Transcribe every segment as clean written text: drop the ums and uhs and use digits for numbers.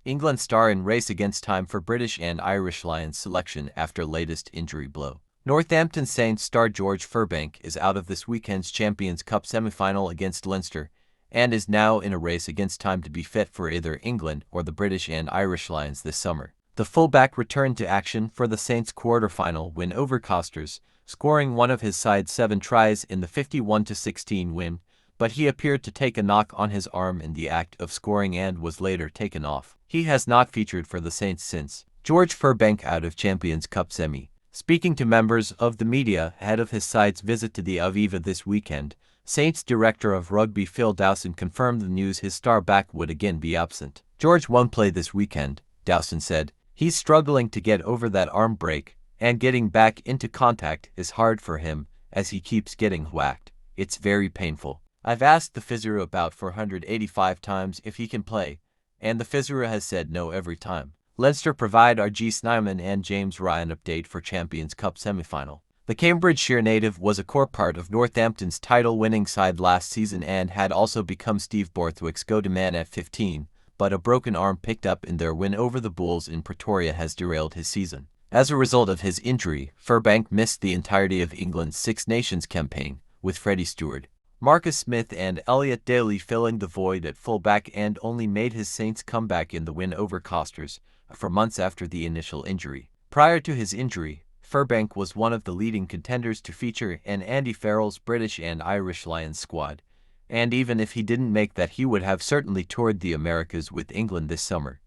England star in race against time for British and Irish Lions selection after latest injury blow. Northampton Saints star George Furbank is out of this weekend's Champions Cup semi-final against Leinster and is now in a race against time to be fit for either England or the British and Irish Lions this summer. The fullback returned to action for the Saints' quarter-final win over Costers, scoring one of his side's 7 tries in the 51-16 win, but he appeared to take a knock on his arm in the act of scoring and was later taken off. He has not featured for the Saints since. George Furbank out of Champions Cup semi. Speaking to members of the media ahead of his side's visit to the Aviva this weekend, Saints director of rugby Phil Dowson confirmed the news his star back would again be absent. "George won't play this weekend," Dowson said. "He's struggling to get over that arm break, and getting back into contact is hard for him as he keeps getting whacked. It's very painful. I've asked the physio about 485 times if he can play, and the physio has said no every time." Leinster provide RG Snyman and James Ryan update for Champions Cup semi-final. The Cambridgeshire native was a core part of Northampton's title-winning side last season and had also become Steve Borthwick's go-to man at 15, but a broken arm picked up in their win over the Bulls in Pretoria has derailed his season. As a result of his injury, Furbank missed the entirety of England's Six Nations campaign, with Freddie Stewart, Marcus Smith and Elliot Daly filling the void at fullback, and only made his Saints comeback in the win over Costers for months after the initial injury. Prior to his injury, Furbank was one of the leading contenders to feature in Andy Farrell's British and Irish Lions squad, and even if he didn't make that, he would have certainly toured the Americas with England this summer.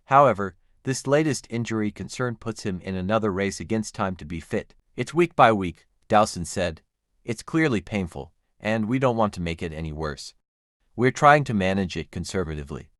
However, this latest injury concern puts him in another race against time to be fit. "It's week by week," Dowson said. "It's clearly painful, and we don't want to make it any worse. We're trying to manage it conservatively."